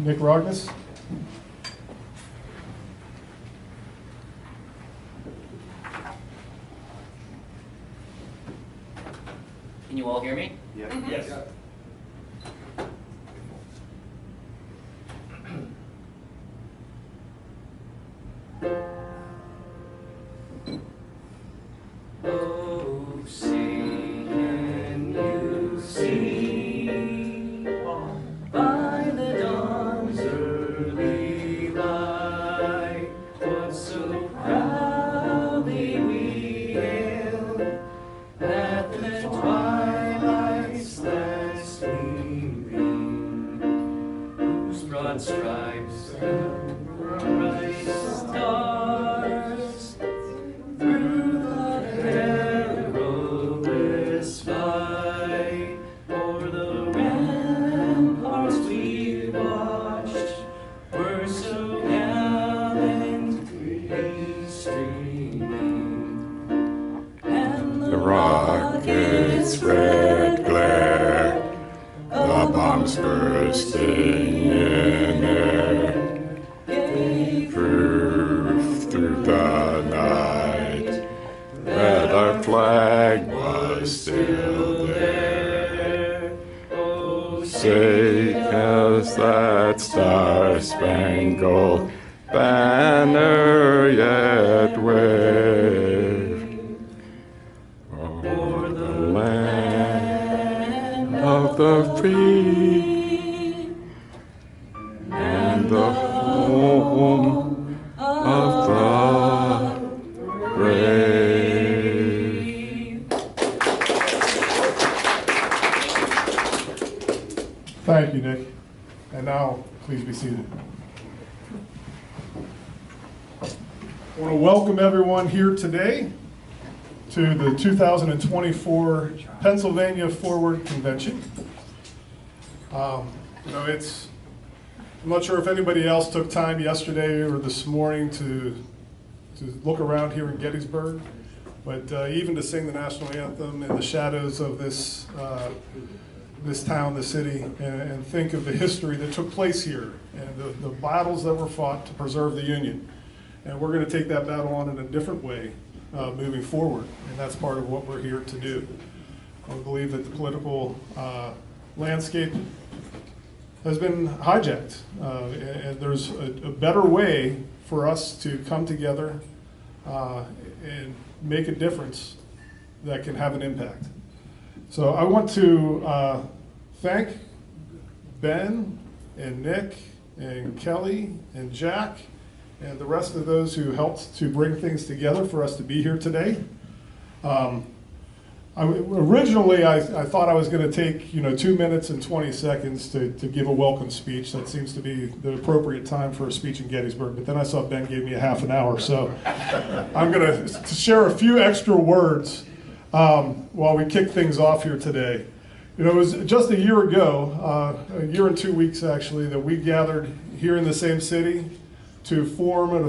Nick Rogness. Can you all hear me? Yeah. Yes. Oh, say can you see by the dawn's early light what so proudly we hailed at the twilight's last gleaming, whose broad stripes and bright stars through the perilous fight o'er the ramparts we watched were so gallantly streaming, and The rocket's red glare, the bombs bursting in air, gave proof through the night that our flag was still there. oh, Shake as that star-spangled banner yet wave o'er the land of the free and the home of the brave. Thank you, Nick. And now, please be seated. I want to welcome everyone here today to the 2024 Pennsylvania Forward Convention. I'm not sure if anybody else took time yesterday or this morning to look around here in Gettysburg, but even to sing the National Anthem in the shadows of this town, the city, and think of the history that took place here and the battles that were fought to preserve the Union. And we're going to take that battle on in a different way moving forward, and that's part of what we're here to do. I believe that the political landscape has been hijacked, and there's a better way for us to come together and make a difference that can have an impact. So I want to thank Ben and Nick and Kelly and Jack and the rest of those who helped to bring things together for us to be here today. Originally, I thought I was going to take 2 minutes and 20 seconds to give a welcome speech. That seems to be the appropriate time for a speech in Gettysburg. But then I saw Ben gave me a half an hour, so I'm going to share a few extra words while we kick things off here today. It was just a year ago, a year and 2 weeks actually, that we gathered here in the same city to form and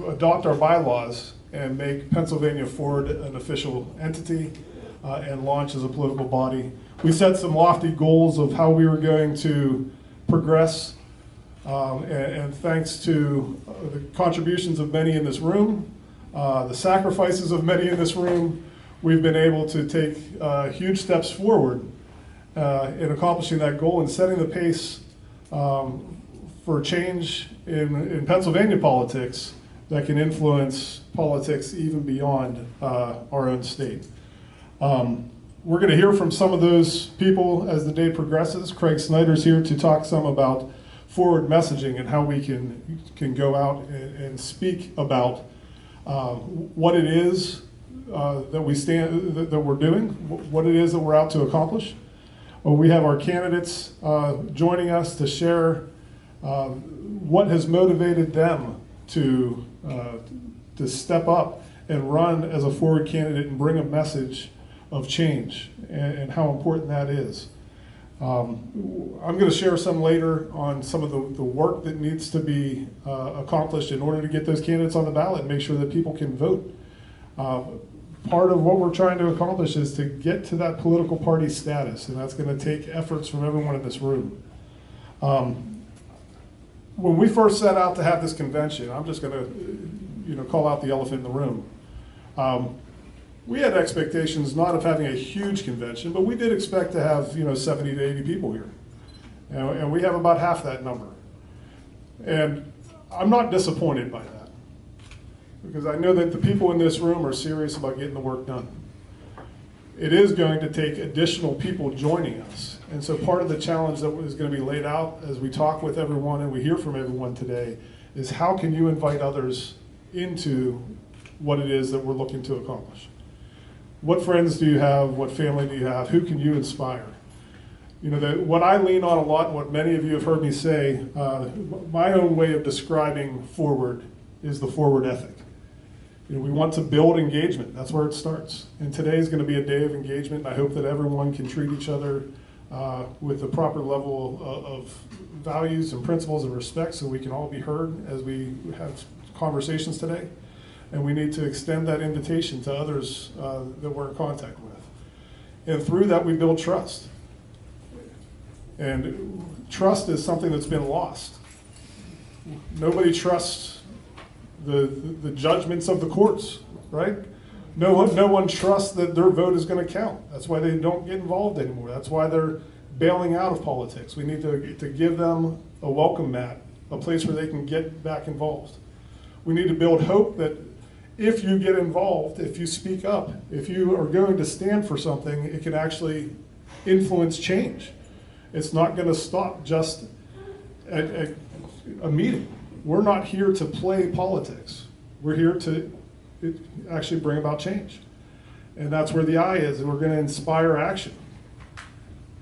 adopt our bylaws and make Pennsylvania Forward an official entity and launch as a political body. We set some lofty goals of how we were going to progress, and thanks to the contributions of many in this room, the sacrifices of many in this room, we've been able to take huge steps forward in accomplishing that goal and setting the pace for change in Pennsylvania politics that can influence politics even beyond our own state. We're going to hear from some of those people as the day progresses. Craig Snyder's here to talk some about forward messaging and how we can go out and speak about what it is that we're doing, what it is that we're out to accomplish. Well, we have our candidates joining us to share what has motivated them to step up and run as a forward candidate and bring a message of change and how important that is. I'm going to share some later on some of the work that needs to be accomplished in order to get those candidates on the ballot and make sure that people can vote. Part of what we're trying to accomplish is to get to that political party status, and that's going to take efforts from everyone in this room. when we first set out to have this convention, I'm just going to, call out the elephant in the room. We had expectations not of having a huge convention, but we did expect to have, 70 to 80 people here. And we have about half that number. And I'm not disappointed by that, because I know that the people in this room are serious about getting the work done. It is going to take additional people joining us. And so part of the challenge that is going to be laid out as we talk with everyone and we hear from everyone today is how can you invite others into what it is that we're looking to accomplish? What friends do you have? What family do you have? Who can you inspire? What I lean on a lot, and what many of you have heard me say, my own way of describing forward is the forward ethic. We want to build engagement. That's where it starts. And today is going to be a day of engagement. And I hope that everyone can treat each other with the proper level of values and principles of respect so we can all be heard as we have conversations today. And we need to extend that invitation to others that we're in contact with. And through that, we build trust. And trust is something that's been lost. Nobody trusts the judgments of the courts, right? No one trusts that their vote is going to count. That's why they don't get involved anymore. That's why they're bailing out of politics. We need to give them a welcome mat, a place where they can get back involved. We need to build hope that if you get involved, if you speak up, if you are going to stand for something, it can actually influence change. It's not going to stop just at a meeting. We're not here to play politics. We're here to actually bring about change. And that's where the I is, and we're going to inspire action.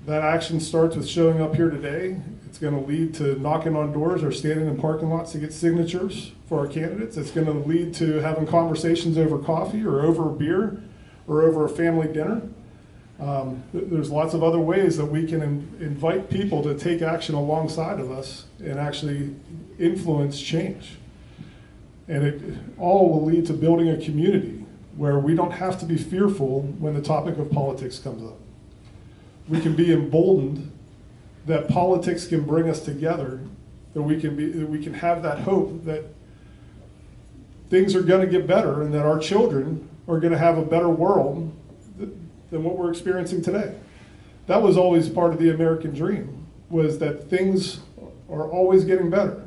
That action starts with showing up here today. It's going to lead to knocking on doors or standing in parking lots to get signatures for our candidates. It's going to lead to having conversations over coffee or over a beer or over a family dinner. There's lots of other ways that we can invite people to take action alongside of us and actually influence change. And it all will lead to building a community where we don't have to be fearful when the topic of politics comes up. We can be emboldened that politics can bring us together, that we can have that hope that things are going to get better and that our children are going to have a better world than what we're experiencing today. That was always part of the American dream, was that things are always getting better.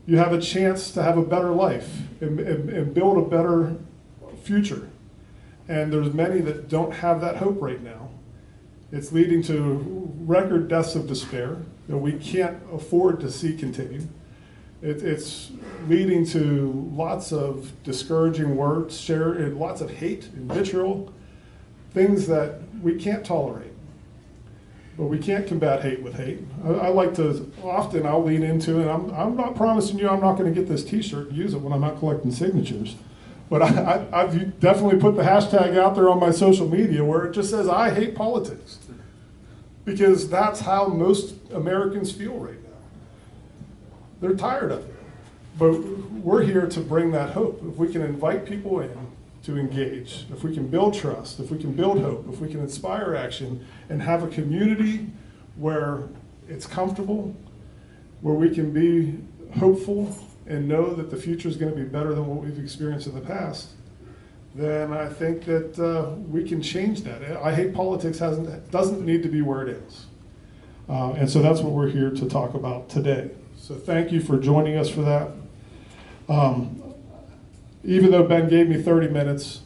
You have a chance to have a better life and build a better future. And there's many that don't have that hope right now. It's leading to record deaths of despair that we can't afford to see continue. It's leading to lots of discouraging words, lots of hate and vitriol, things that we can't tolerate. But we can't combat hate with hate. I like to, often I'll lean into, and I'm not promising you I'm not going to get this t-shirt and use it when I'm not collecting signatures. But I've definitely put the hashtag out there on my social media where it just says, I hate politics. Because that's how most Americans feel right now. They're tired of it. But we're here to bring that hope. If we can invite people in to engage, if we can build trust, if we can build hope, if we can inspire action and have a community where it's comfortable, where we can be hopeful and know that the future is going to be better than what we've experienced in the past, then I think that we can change that. I hate politics doesn't need to be where it is. And so that's what we're here to talk about today. So thank you for joining us for that. Even though Ben gave me 30 minutes,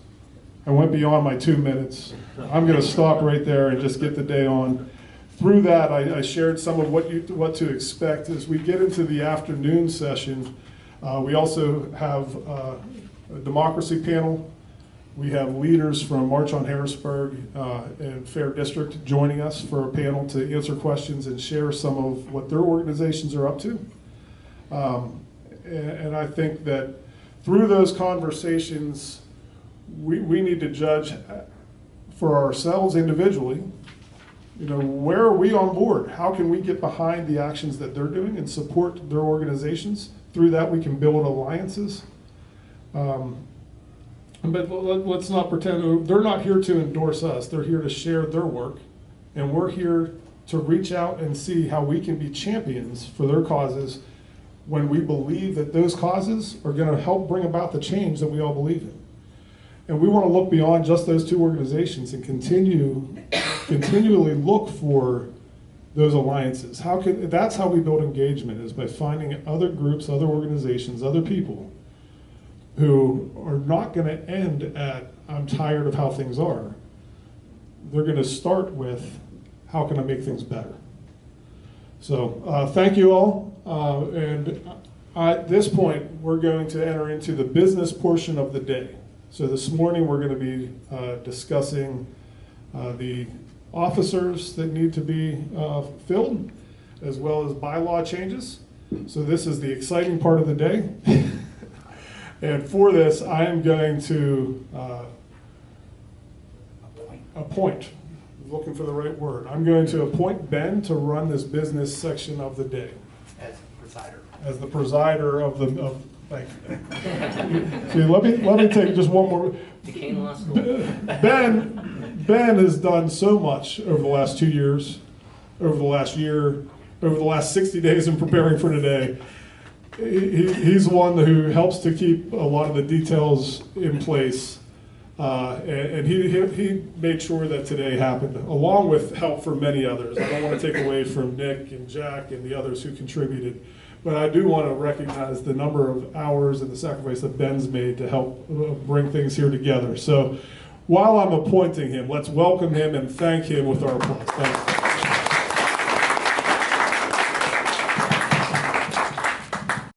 I went beyond my 2 minutes. I'm going to stop right there and just get the day on. Through that, I shared some of what to expect as we get into the afternoon session. We also have a democracy panel. We have leaders from March on Harrisburg and Fair District joining us for a panel to answer questions and share some of what their organizations are up to. And I think that through those conversations, we need to judge for ourselves individually, where are we on board? How can we get behind the actions that they're doing and support their organizations? Through that, we can build alliances. But let's not pretend, they're not here to endorse us. They're here to share their work. And we're here to reach out and see how we can be champions for their causes when we believe that those causes are going to help bring about the change that we all believe in. And we want to look beyond just those two organizations and continually look for those alliances. That's how we build engagement, is by finding other groups, other organizations, other people who are not going to end at, I'm tired of how things are. They're going to start with, how can I make things better? So thank you all. And at this point, we're going to enter into the business portion of the day. So this morning, we're going to be discussing the officers that need to be filled, as well as bylaw changes. So this is the exciting part of the day. And for this, I am going to appoint, looking for the right word, I'm going to appoint Ben to run this business section of the day. As presider. As the presider of the, thank you. See, let me take just one more. Duquesne Law School. Ben has done so much over the last 2 years, over the last year, over the last 60 days in preparing for today. He's one who helps to keep a lot of the details in place. And he made sure that today happened, along with help from many others. I don't want to take away from Nick and Jack and the others who contributed, but I do want to recognize the number of hours and the sacrifice that Ben's made to help bring things here together. So while I'm appointing him, let's welcome him and thank him with our applause. Thank you.